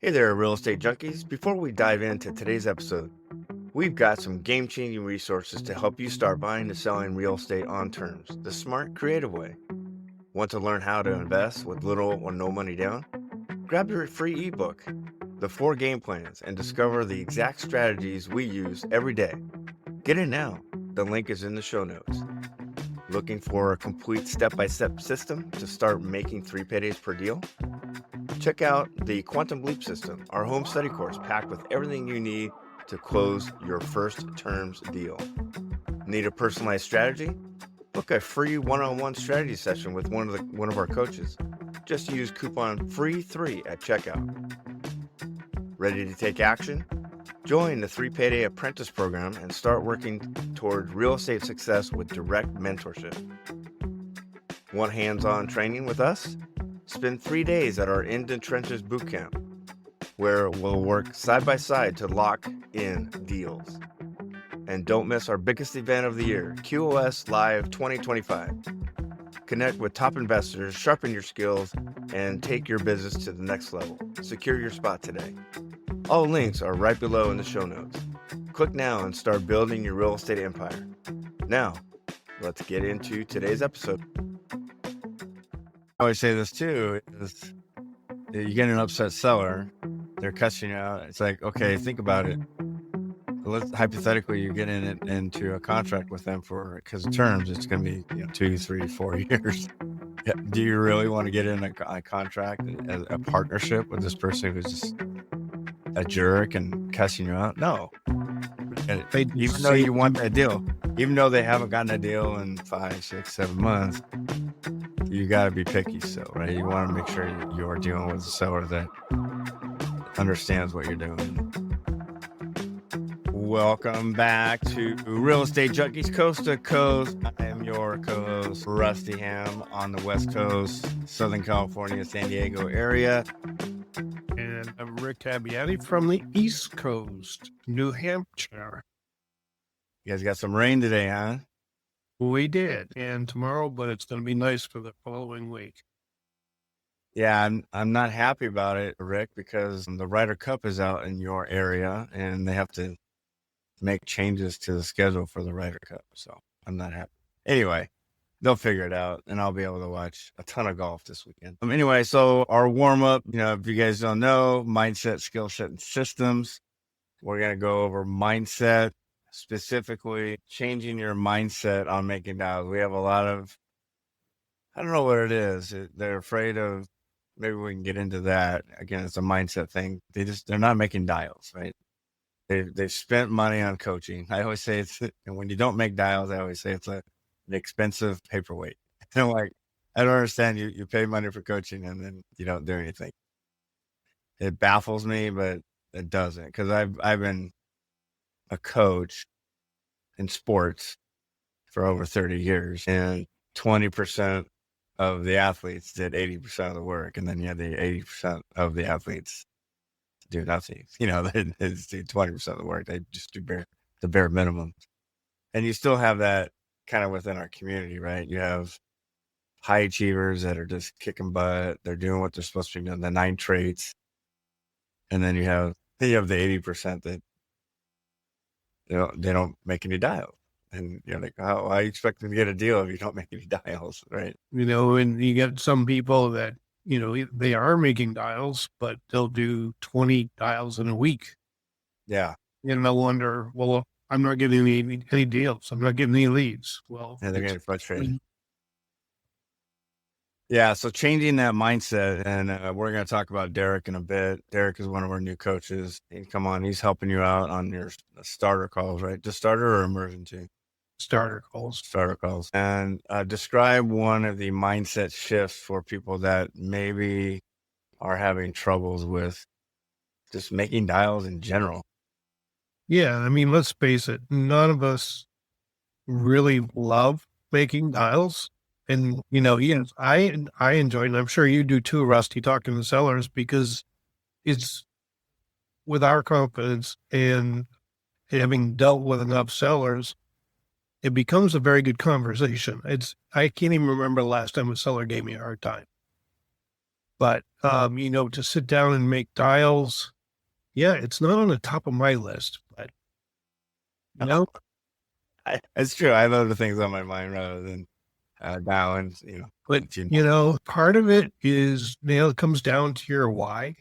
Hey there, Real Estate Junkies. Before we dive into today's episode, we've got some game-changing resources to help you start buying and selling real estate on terms, the smart, creative way. Want to learn how to invest with little or no money down? Grab your free ebook, The 4 Game Plans, and discover the exact strategies we use every day. Get it now. The link is in the show notes. Looking for a complete step-by-step system to start making 3 paydays per deal? Check out the Quantum Leap System, our home study course packed with everything you need to close your first terms deal. Need a personalized strategy? Book a free one-on-one strategy session with one of our coaches. Just use coupon FREE3 at checkout. Ready to take action? Join the 3 Payday Apprentice Program and start working toward real estate success with direct mentorship. Want hands-on training with us? Spend 3 days at our In the Trenches Bootcamp, where we'll work side by side to lock in deals. And don't miss our biggest event of the year, QOS Live 2025. Connect with top investors, sharpen your skills, and take your business to the next level. Secure your spot today. All links are right below in the show notes. Click now and start building your real estate empire. Now, let's get into today's episode. I always say this too, is you get an upset seller, they're cussing you out. It's like, okay, think about it. Hypothetically, you're getting into a contract with them because of terms, it's going to be 2, 3, 4 years. Do you really want to get in a contract, a partnership with this person who's just a jerk and cussing you out? No. Even though you want that deal, even though they haven't gotten a deal in 5, 6, 7 months, you got to be picky still, right? You want to make sure you're dealing with a seller that understands what you're doing. Welcome back to Real Estate Junkies Coast to Coast. I am your co-host, Rusty Ham, on the West Coast, Southern California, San Diego area. And I'm Rick Abbiati from the East Coast, New Hampshire. You guys got some rain today, huh? We did, and tomorrow, but it's going to be nice for the following week. Yeah, I'm not happy about it, Rick, because the Ryder Cup is out in your area, and they have to make changes to the schedule for the Ryder Cup. So I'm not happy. Anyway, they'll figure it out, and I'll be able to watch a ton of golf this weekend. Anyway, so our warm-up, if you guys don't know, mindset, skill set, and systems. We're going to go over mindset, specifically changing your mindset on making dials. We have a lot of, I don't know what it is. They're afraid of, maybe we can get into that. Again, it's a mindset thing. They're not making dials, right? They've spent money on coaching. I always say and when you don't make dials, I always say it's an expensive paperweight. And I'm like, I don't understand. You pay money for coaching and then you don't do anything. It baffles me, but it doesn't, because I've been a coach in sports for over 30 years, and 20% of the athletes did 80% of the work. And then you had the 80% of the athletes do nothing. They do 20% of the work. They just do the bare minimum. And you still have that kind of within our community, right? You have high achievers that are just kicking butt. They're doing what they're supposed to be doing, the 9 traits. And then you have the 80% that they don't make any dials. And you're like, how I expect them to get a deal if you don't make any dials, right? And you get some people that, they are making dials, but they'll do 20 dials in a week. Yeah. And they'll wonder, well, I'm not getting any deals. I'm not getting any leads. Well, and they're getting frustrated. Yeah. So changing that mindset, and we're going to talk about Derek in a bit. Derek is one of our new coaches. He's helping you out on your starter calls, right? Just starter or emergency? Starter calls. And describe one of the mindset shifts for people that maybe are having troubles with just making dials in general. Yeah. Let's face it. None of us really love making dials. And, yes, I enjoy it. And I'm sure you do too, Rusty, talking to sellers, because it's with our confidence and having dealt with enough sellers, it becomes a very good conversation. I can't even remember the last time a seller gave me a hard time. But, to sit down and make dials, yeah, it's not on the top of my list, but, you know, It's true. I have other things on my mind rather than dialing, but, let you part of it is, it comes down to your why.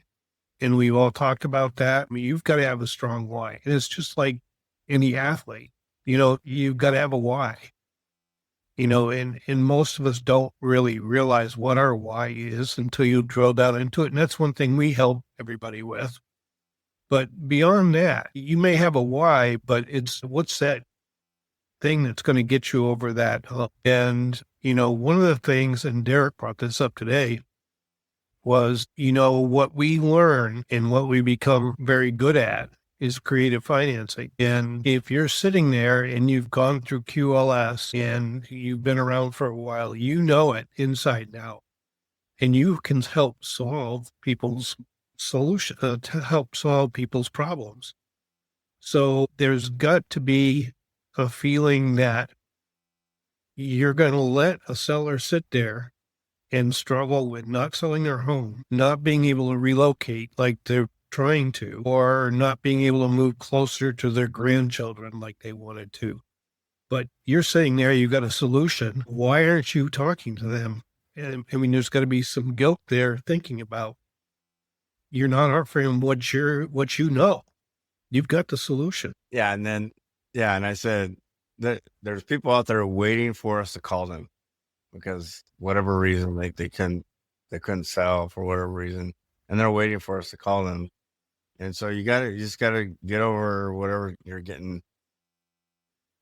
And we've all talked about that. I mean, you've got to have a strong why. And it's just like any athlete, you've got to have a why, and most of us don't really realize what our why is until you drill down into it. And that's one thing we help everybody with. But beyond that, you may have a why, but it's what's that thing that's going to get you over that hump. And, one of the things, and Derek brought this up today, was, what we learn and what we become very good at is creative financing. And if you're sitting there and you've gone through QLS and you've been around for a while, you know it inside and out, and you can help solve people's to help solve people's problems. So there's got to be a feeling that you're going to let a seller sit there and struggle with not selling their home, not being able to relocate like they're trying to, or not being able to move closer to their grandchildren like they wanted to. But you're sitting there, you've got a solution. Why aren't you talking to them? And I mean, there's got to be some guilt there thinking about you're not offering what you know. You've got the solution. Yeah. And I said that there's people out there waiting for us to call them because whatever reason, like they couldn't sell for whatever reason, and they're waiting for us to call them. And so you just gotta get over whatever you're getting,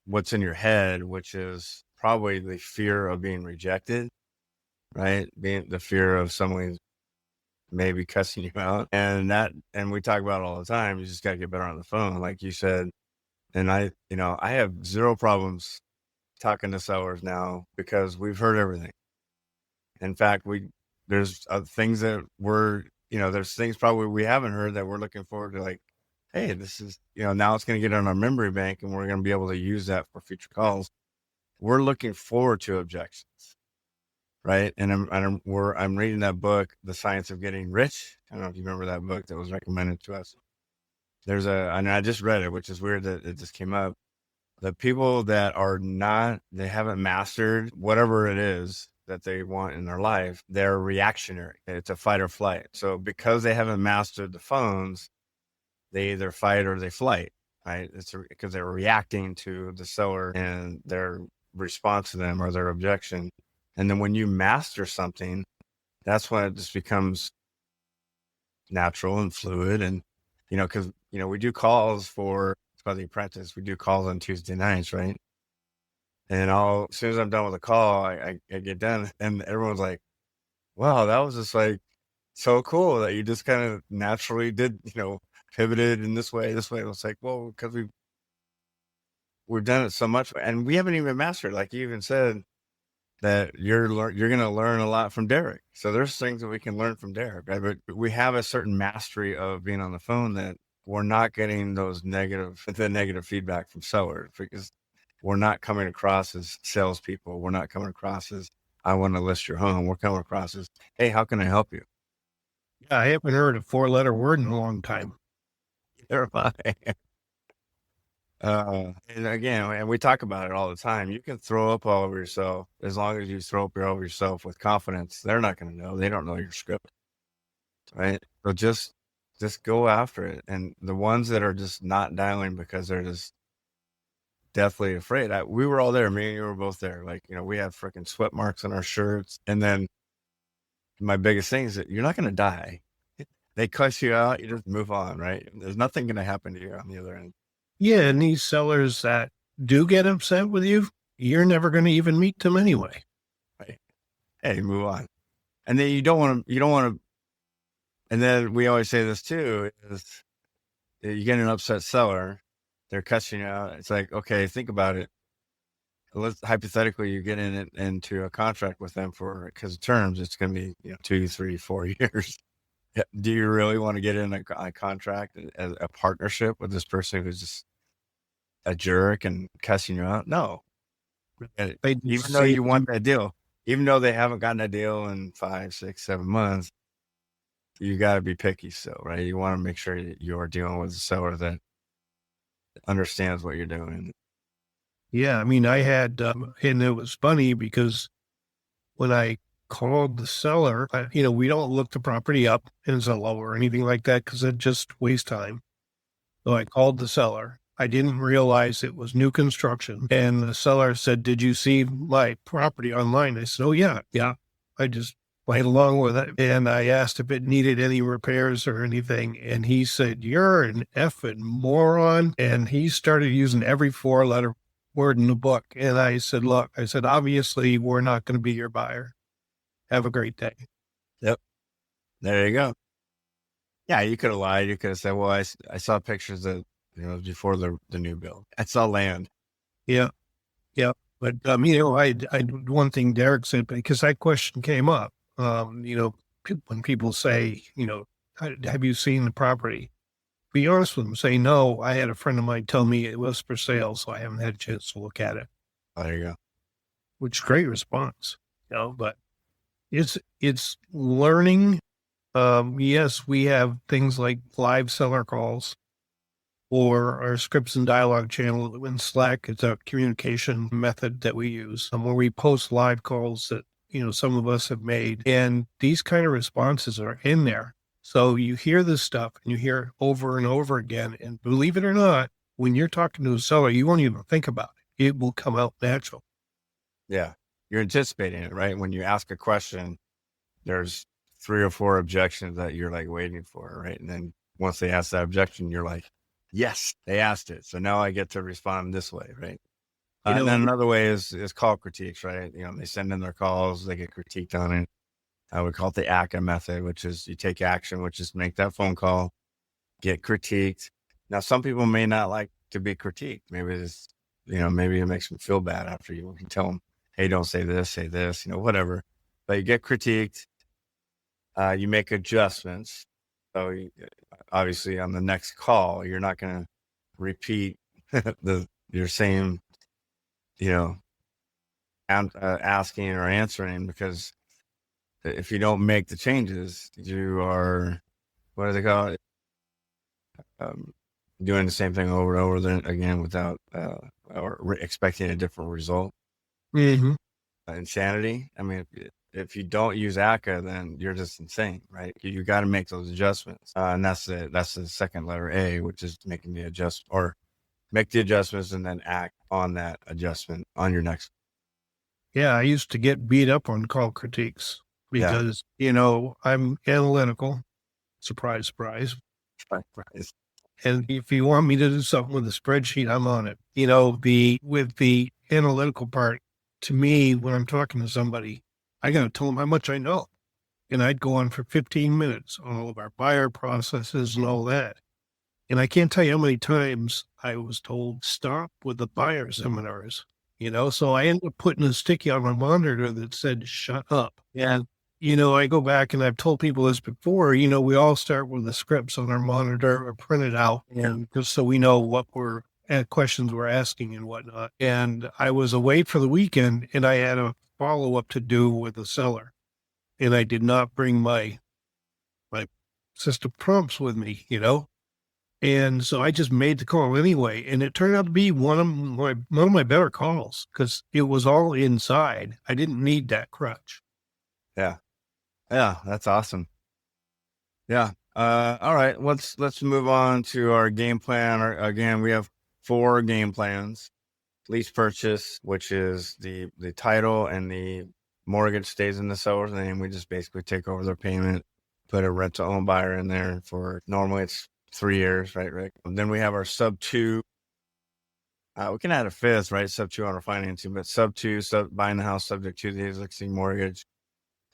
what's in your head, which is probably the fear of being rejected, right? Being the fear of someone maybe cussing you out, and we talk about it all the time. You just gotta get better on the phone, like you said. And I have zero problems talking to sellers now because we've heard everything. In fact, there's things that there's things probably we haven't heard that we're looking forward to, like, hey, this is, now it's going to get on our memory bank and we're going to be able to use that for future calls. We're looking forward to objections, right? And I'm reading that book, The Science of Getting Rich. I don't know if you remember that book that was recommended to us. And I just read it, which is weird that it just came up. The people that they haven't mastered whatever it is that they want in their life, they're reactionary. It's a fight or flight. So because they haven't mastered the phones, they either fight or they flight, right? It's because they're reacting to the seller and their response to them or their objection. And then when you master something, that's when it just becomes natural and fluid. And, because, we do calls for The Apprentice. We do calls on Tuesday nights, right? And as soon as I'm done with a call, I get done, and everyone's like, "Wow, that was just like so cool that you just kind of naturally did, pivoted in this way." It's like, well, because we've done it so much, and we haven't even mastered. Like you even said that you're going to learn a lot from Derek. So there's things that we can learn from Derek, right? But we have a certain mastery of being on the phone that we're not getting the negative feedback from sellers because we're not coming across as salespeople. We're not coming across as, I want to list your home. We're coming across as, hey, how can I help you? Yeah, I haven't heard a 4-letter word in a long time. Never mind. And again, and we talk about it all the time. You can throw up all over yourself as long as you throw up all over yourself with confidence. They're not going to know. They don't know your script, right? So just go after it. And the ones that are just not dialing because they're just deathly afraid. We were all there. Me and you were both there. Like, we have freaking sweat marks on our shirts. And then my biggest thing is that you're not going to die. They cuss you out. You just move on, right? There's nothing going to happen to you on the other end. Yeah, and these sellers that do get upset with you, you're never going to even meet them anyway. Right. Hey, move on. And then you don't want to, and then we always say this too, is you get an upset seller, they're cussing you out. It's like, okay, think about it. Hypothetically, you get into a contract with them because of terms, it's going to be 2, 3, 4 years. Do you really want to get in a contract, a partnership with this person who's just a jerk and cussing you out? No. Even though you want that deal, even though they haven't gotten a deal in 5, 6, 7 months, you got to be picky still, right? You want to make sure that you're dealing with a seller that understands what you're doing. Yeah. I mean, I had, and it was funny because when I called the seller, we don't look the property up in Zillow or anything like that because it just wastes time. So I called the seller. I didn't realize it was new construction. And the seller said, "Did you see my property online?" I said, "Oh, yeah. Yeah." I just played along with it. And I asked if it needed any repairs or anything. And he said, "You're an effing moron." And he started using every 4-letter word in the book. And I said, "Look," I said, "obviously, we're not going to be your buyer. Have a great day." Yep. There you go. Yeah, you could have lied. You could have said, "Well, I saw pictures that before the new build. I saw land." Yeah. Yeah. But, one thing Derek said, because that question came up, when people say, "Have you seen the property?" Be honest with them, say, "No, I had a friend of mine tell me it was for sale, so I haven't had a chance to look at it," There you go. which is a great response, but it's learning. Yes, we have things like live seller calls or our scripts and dialogue channel in Slack. It's a communication method that we use where we post live calls that, some of us have made. And these kind of responses are in there. So you hear this stuff and you hear it over and over again. And believe it or not, when you're talking to a seller, you won't even think about it. It will come out natural. Yeah. You're anticipating it, right? When you ask a question, there's 3 or 4 objections that you're like waiting for, right? And then once they ask that objection, you're like, yes, they asked it. So now I get to respond this way, right? And then another way is call critiques, right? They send in their calls, they get critiqued on it. I would call it the ACAA method, which is you take action, which is make that phone call, get critiqued. Now, some people may not like to be critiqued. Maybe it's, maybe it makes them feel bad after you tell them, "Hey, don't say this, whatever." But you get critiqued, you make adjustments. So obviously on the next call, you're not going to repeat your same, asking or answering, because if you don't make the changes, you are, what do they call it? Doing the same thing over and over again without, or expecting a different result. Mm-hmm. Insanity. I mean, if you don't use ACAA, then you're just insane, right? You got to make those adjustments. And that's the second letter A, which is making the adjustment, or make the adjustments and then act on that adjustment on your next. Yeah. I used to get beat up on call critiques because, I'm analytical. Surprise, surprise. Surprise. And if you want me to do something with a spreadsheet, I'm on it. With the analytical part, to me, when I'm talking to somebody, I got to tell them how much I know. And I'd go on for 15 minutes on all of our buyer processes and all that. And I can't tell you how many times I was told, "Stop with the buyer seminars," so I ended up putting a sticky on my monitor that said, "Shut up." And, I go back and I've told people this before, we all start with the scripts on our monitor or print it out, and just so we know what questions we're asking and whatnot. And I was away for the weekend and I had a follow-up to do with the seller. And I did not bring my system prompts with me, And so I just made the call anyway. And it turned out to be one of my better calls because it was all inside. I didn't need that crutch. Yeah. Yeah. That's awesome. Yeah. All right. Let's move on to our game plan. Again, we have 4 game plans. Lease purchase, which is the title and the mortgage stays in the seller's name. We just basically take over their payment, put a rent to own buyer in there for, normally it's 3 years, right, Rick? And then we have our sub 2. We can add a 5th, right? Sub 2 on our financing, but sub 2, buying the house subject to the existing mortgage.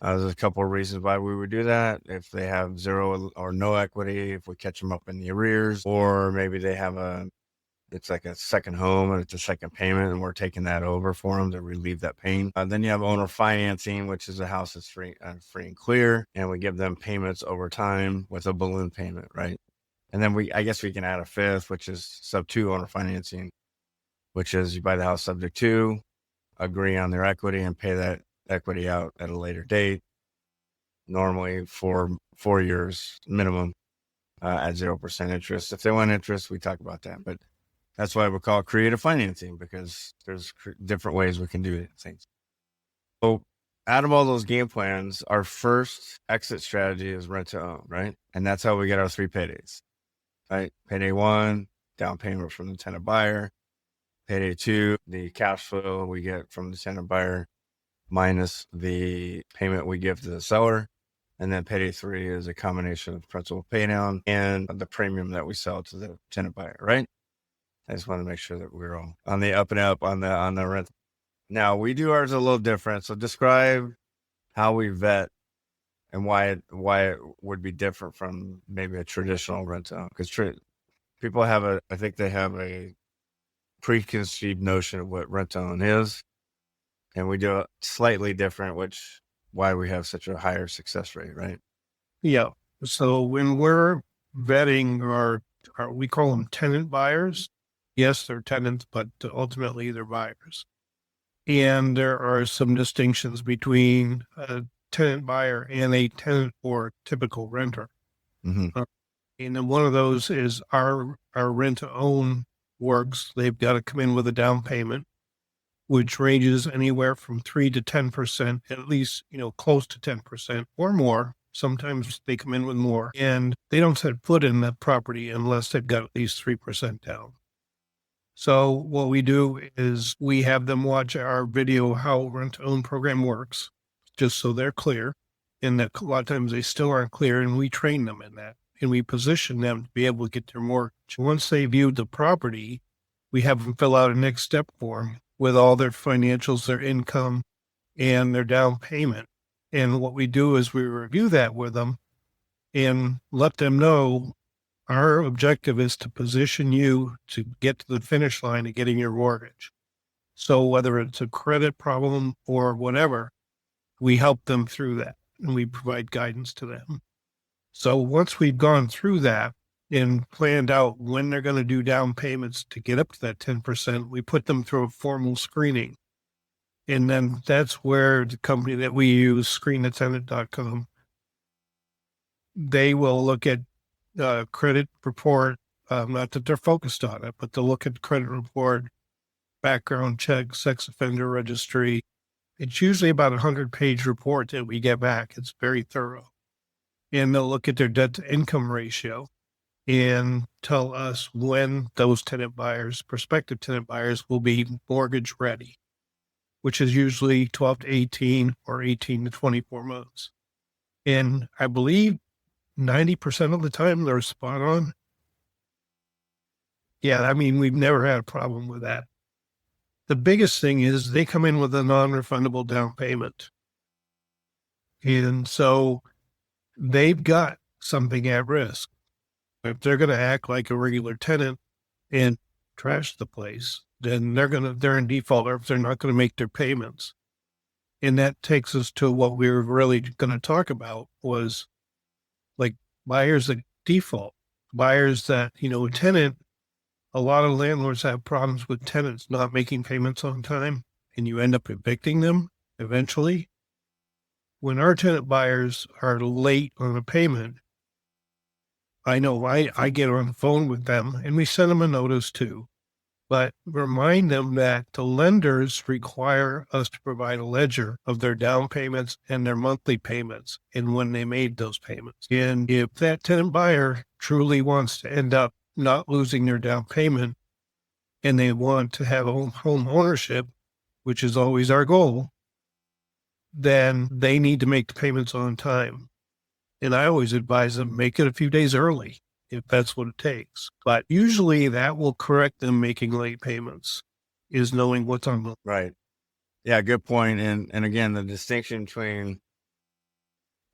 There's a couple of reasons why we would do that. If they have 0 or no equity, if we catch them up in the arrears, or maybe they have it's like a second home and it's a second payment and we're taking that over for them to relieve that pain. Then you have owner financing, which is a house that's free and clear, and we give them payments over time with a balloon payment, right? And then I guess we can add a 5th, which is sub 2 owner financing, which is you buy the house subject to, agree on their equity and pay that equity out at a later date. normally for 4 years minimum at 0% interest. If they want interest, we talk about that. But that's why we call it creative financing, because there's different ways we can do things. So out of all those game plans, our first exit strategy is rent to own, right? And that's how we get our 3 paydays, right? Payday 1, down payment from the tenant buyer. Payday 2, the cash flow we get from the tenant buyer minus the payment we give to the seller. And then payday 3 is a combination of principal pay down and the premium that we sell to the tenant buyer, right? I just want to make sure that we're all on the up and up on the rent. Now we do ours a little different. So describe how we vet and why it would be different from maybe a traditional rent to own. Because people have I think they have a preconceived notion of what rent to own is, and we do it slightly different, which why we have such a higher success rate, right? Yeah. So when we're vetting our we call them tenant buyers. Yes, they're tenants, but ultimately they're buyers. And there are some distinctions between a tenant buyer and a tenant or typical renter. Mm-hmm. And then one of those is our rent to own works. They've got to come in with a down payment, which ranges anywhere from 3 to 10%, at least, close to 10% or more. Sometimes they come in with more, and they don't set foot in that property unless they've got at least 3% down. So what we do is we have them watch our video, how rent to own program works, just so they're clear. And that a lot of times they still aren't clear, and we train them in that. And we position them to be able to get their mortgage. Once they view the property, we have them fill out a next step form with all their financials, their income, and their down payment. And what we do is we review that with them and let them know our objective is to position you to get to the finish line of getting your mortgage. So whether it's a credit problem or whatever, we help them through that and we provide guidance to them. So once we've gone through that and planned out when they're going to do down payments to get up to that 10%, we put them through a formal screening. And then that's where the company that we use, screenthetenant.com, they will look at credit report, not that they're focused on it, but they'll look at credit report, background check, sex offender registry. It's usually about 100-page report that we get back. It's very thorough. And they'll look at their debt to income ratio and tell us when those prospective tenant buyers will be mortgage ready, which is usually 12 to 18 or 18 to 24 months. And I believe 90% of the time they're spot on. Yeah, I mean, we've never had a problem with that. The biggest thing is they come in with a non-refundable down payment. And so they've got something at risk. If they're going to act like a regular tenant and trash the place, then they're in default, or if they're not going to make their payments. And that takes us to what we were really going to talk about was like buyers that default, buyers that, tenant, a lot of landlords have problems with tenants not making payments on time, and you end up evicting them eventually. When our tenant buyers are late on a payment, I know I get on the phone with them and we send them a notice too, but remind them that the lenders require us to provide a ledger of their down payments and their monthly payments and when they made those payments. And if that tenant buyer truly wants to end up not losing their down payment and they want to have home ownership, which is always our goal, then they need to make the payments on time. And I always advise them, make it a few days early if that's what it takes. But usually that will correct them making late payments, is knowing what's on the... Right. Yeah, good point. And again, the distinction between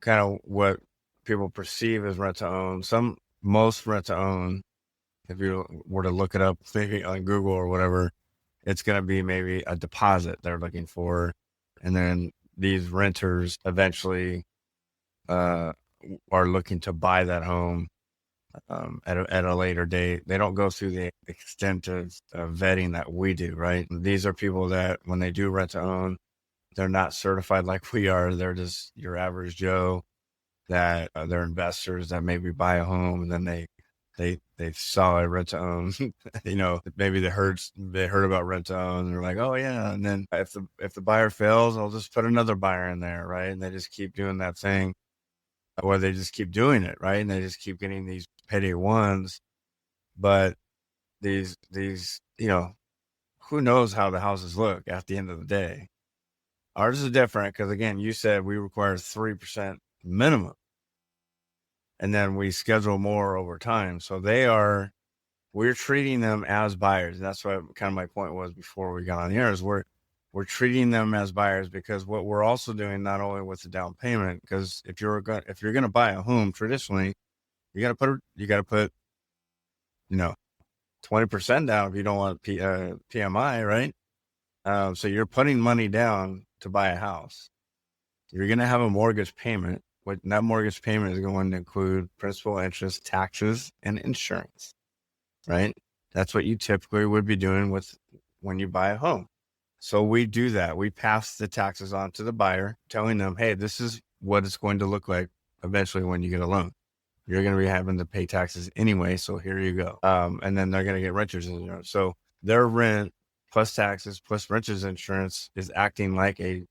kind of what people perceive as rent to own, most rent to own, if you were to look it up maybe on Google or whatever, it's going to be maybe a deposit they're looking for. And then these renters eventually are looking to buy that home at a later date. They don't go through the extent of vetting that we do, right? These are people that when they do rent to own, they're not certified like we are. They're just your average Joe. that they're investors that maybe buy a home and then they saw a rent to own. Maybe they heard about rent to own and they're like, oh yeah. And then if the buyer fails, I'll just put another buyer in there, right? And they just keep doing that thing, or they just keep doing it, right? And they just keep getting these payday ones. But these who knows how the houses look at the end of the day. Ours is different because, again, you said we require 3% minimum, and then we schedule more over time. So we're treating them as buyers. That's what kind of my point was before we got on the air, is we're treating them as buyers, because what we're also doing, not only with the down payment, because if you're going to buy a home traditionally, you got to put 20% down if you don't want PMI, right? So you're putting money down to buy a house. You're going to have a mortgage payment. That mortgage payment is going to include principal, interest, taxes, and insurance, right? That's what you typically would be doing when you buy a home. So we do that. We pass the taxes on to the buyer, telling them, hey, this is what it's going to look like eventually when you get a loan. You're going to be having to pay taxes anyway, so here you go. And then they're going to get renters insurance. So their rent plus taxes plus renters insurance is acting like a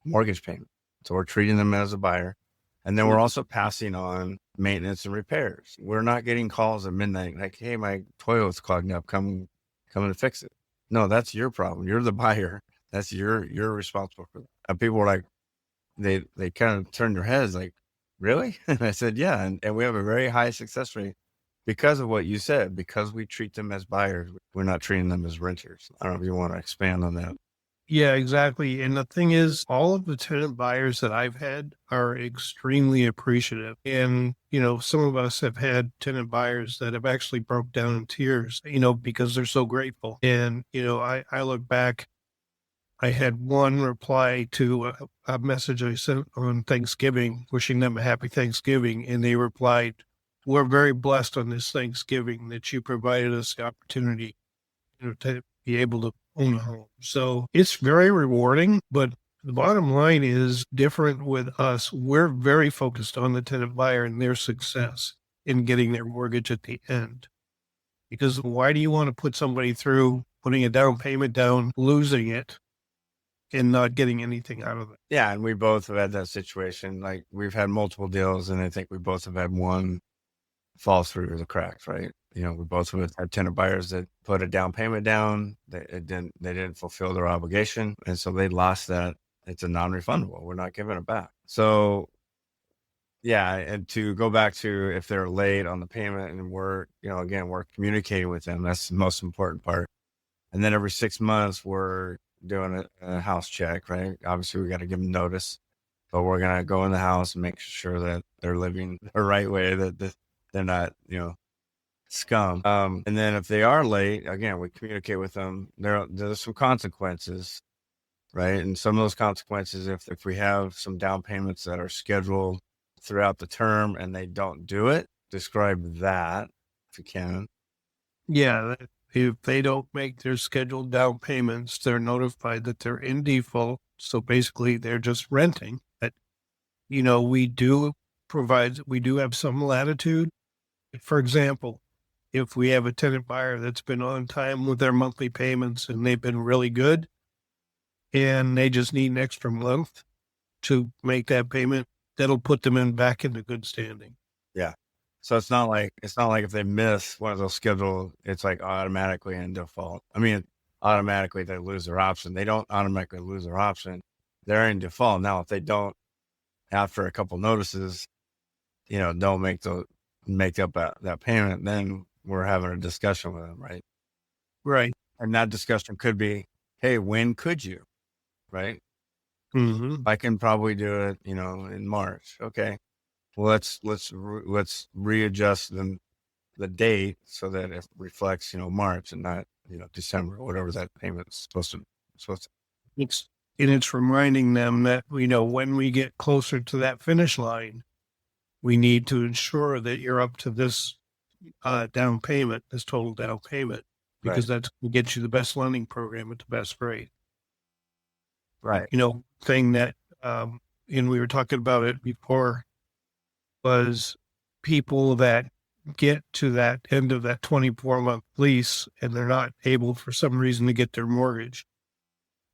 mortgage payment. So we're treating them as a buyer. And then we're also passing on maintenance and repairs. We're not getting calls at midnight like, hey, my toilet's clogging up, come and fix it. No, that's your problem. You're the buyer. That's you're responsible for that. And people were like, they kind of turned their heads like, really? And I said, yeah. And we have a very high success rate because of what you said, because we treat them as buyers. We're not treating them as renters. I don't know if you want to expand on that. Yeah, exactly. And the thing is, all of the tenant buyers that I've had are extremely appreciative. And, some of us have had tenant buyers that have actually broke down in tears, because they're so grateful. And, I look back, I had one reply to a message I sent on Thanksgiving, wishing them a happy Thanksgiving. And they replied, we're very blessed on this Thanksgiving that you provided us the opportunity, to be able to own a home. So it's very rewarding, but the bottom line is different with us. We're very focused on the tenant buyer and their success in getting their mortgage at the end. Because why do you want to put somebody through putting a down payment down, losing it, and not getting anything out of it? Yeah. And we both have had that situation. Like, we've had multiple deals, and I think we both have had one fall through the cracks, right? We both have had tenant buyers that put a down payment down. They didn't fulfill their obligation. And so they lost that. It's a non-refundable. We're not giving it back. So yeah. And to go back to if they're late on the payment, and we're communicating with them, that's the most important part. And then every 6 months, we're doing a house check, right? Obviously we got to give them notice, but we're going to go in the house and make sure that they're living the right way, that they're not, scum. And then if they are late, again, we communicate with them. There's some consequences, right? And some of those consequences, if we have some down payments that are scheduled throughout the term and they don't do it, describe that if you can. Yeah. If they don't make their scheduled down payments, they're notified that they're in default. So basically they're just renting. But, we do have some latitude. For example, if we have a tenant buyer that's been on time with their monthly payments and they've been really good, and they just need an extra month to make that payment, that'll put them back into good standing. Yeah. So it's not like if they miss one of those scheduled, it's like automatically in default. I mean, automatically they lose their option. They don't automatically lose their option. They're in default. Now, if they don't, after a couple notices, don't make up that payment, then we're having a discussion with them, right? Right. And that discussion could be, hey, when could you, right? Mm-hmm. I can probably do it, in March. Okay. Well, let's readjust the date so that it reflects, March and not, December or whatever that payment's supposed to. It's reminding them that, when we get closer to that finish line, we need to ensure that you're up to this down payment, this total down payment, because that's going to get you the best lending program at the best rate. Right. Thing that, and we were talking about it before was people that get to that end of that 24-month lease and they're not able for some reason to get their mortgage.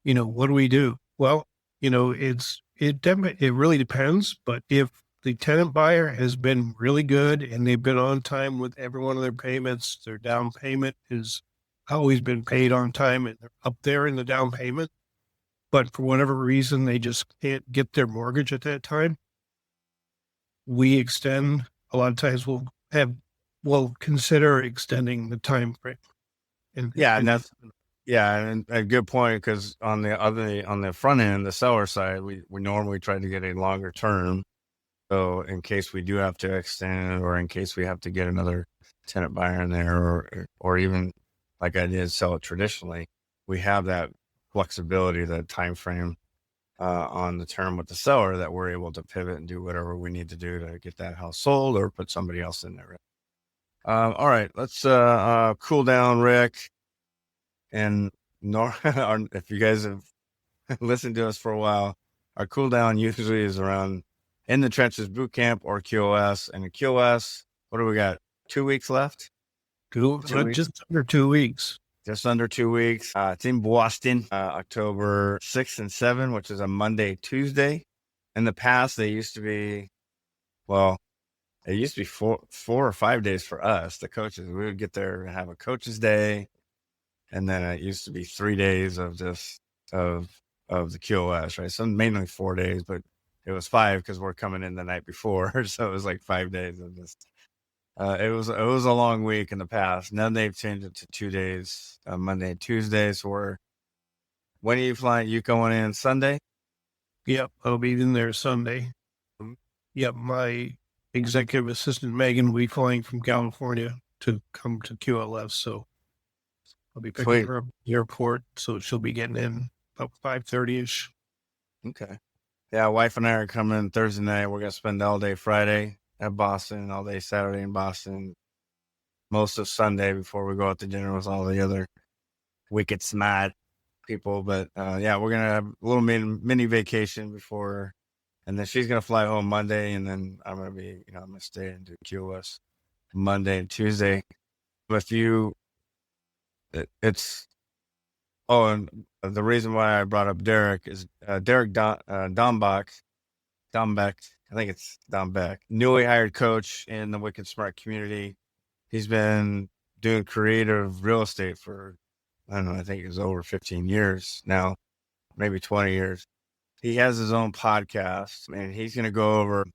What do we do? Well, it really depends. But if the tenant buyer has been really good and they've been on time with every one of their payments, their down payment has always been paid on time and they're up there in the down payment, but for whatever reason, they just can't get their mortgage at that time, we extend. A lot of times we'll consider extending the time frame. And a good point, because on the front end, the seller side, we normally try to get a longer term. So in case we do have to extend, or in case we have to get another tenant buyer in there, or even like I did sell it traditionally, we have that flexibility, that time frame on the term with the seller, that we're able to pivot and do whatever we need to do to get that house sold or put somebody else in there. All right, let's cool down, Rick. And if you guys have listened to us for a while, our cool down usually is around In the Trenches Boot Camp or QOS. And in QOS, what do we got? 2 weeks left? Just under 2 weeks. Just under 2 weeks. It's in Boston, October 6th and 7th, which is a Monday, Tuesday. In the past, it used to be 4 or 5 days for us, the coaches. We would get there and have a coach's day. And then it used to be 3 days of just of the QOS, right? So mainly 4 days, but it was 5 because we're coming in the night before. So it was like 5 days of this. It was a long week in the past. Now they've changed it to 2 days, Monday and Tuesday. So when are you flying? You going in Sunday? Yep, I'll be in there Sunday. Mm-hmm. Yep, my executive assistant Megan will be flying from California to come to QLS. So I'll be picking her up at the airport. So she'll be getting in about 5:30ish. Okay. Yeah, wife and I are coming Thursday night. We're gonna spend all day Friday at Boston, all day Saturday in Boston, most of Sunday before we go out to dinner with all the other wicked smart people. But we're gonna have a little mini vacation before, and then she's gonna fly home Monday, and then I'm gonna stay and do QOS Monday and Tuesday. And the reason why I brought up Derek is Derek Dombeck. I think it's Dombeck, newly hired coach in the Wicked Smart community. He's been doing creative real estate for, I don't know, I think it's over 15 years now, maybe 20 years. He has his own podcast, and he's going to go over,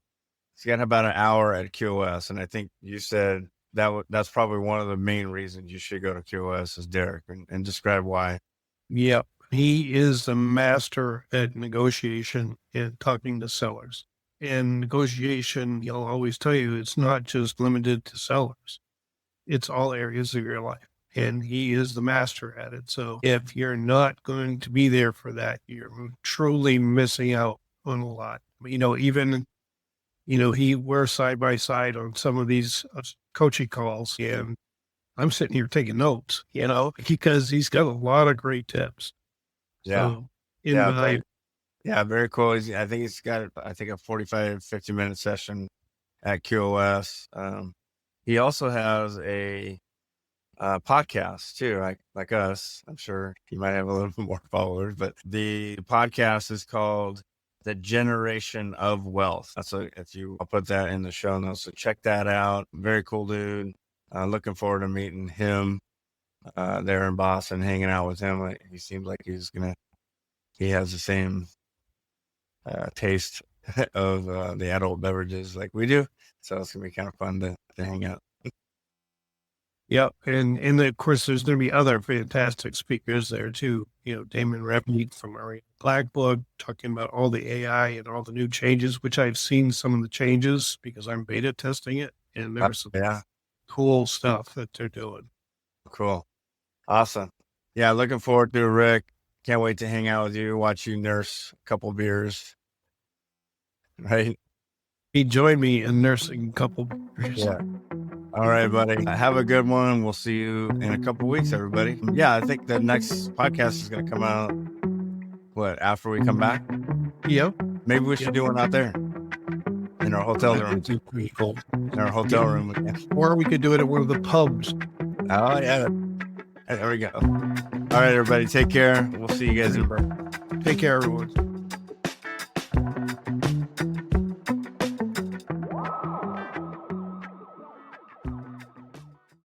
he's got about an hour at QOS. And I think you said that's probably one of the main reasons you should go to QOS is Derek, and describe why. Yep. He is a master at negotiation and talking to sellers. And negotiation, he'll always tell you, it's not just limited to sellers. It's all areas of your life. And he is the master at it. So if you're not going to be there for that, you're truly missing out on a lot. We're side by side on some of these coaching calls, and I'm sitting here taking notes, because he's got a lot of great tips. Yeah. So, very cool. I think he's got a 45, 50-minute session at QOS. He also has a podcast too, like us. I'm sure he might have a little bit more followers, but the podcast is called The Generation of Wealth. I'll put that in the show notes. So check that out. Very cool dude. Looking forward to meeting him there in Boston, hanging out with him. He seems like he has the same taste of the adult beverages like we do. So it's going to be kind of fun to hang out. Yep. And of course, there's going to be other fantastic speakers there too. Damon Repnick from our Black Book, talking about all the AI and all the new changes, which I've seen some of the changes because I'm beta testing it. And there's some cool stuff that they're doing. Cool. Awesome. Yeah. Looking forward to it, Rick. Can't wait to hang out with you, watch you nurse a couple beers. Right. He joined me in nursing a couple beers. Yeah. All right, buddy. Have a good one. We'll see you in a couple weeks, everybody. Yeah, I think the next podcast is going to come out, after we come back? Yep. Maybe we should do one out there in in our hotel room. That'd be pretty cool. In our hotel room again. Or we could do it at one of the pubs. Oh, yeah. There we go. All right, everybody. Take care. We'll see you guys in. Take care, everyone.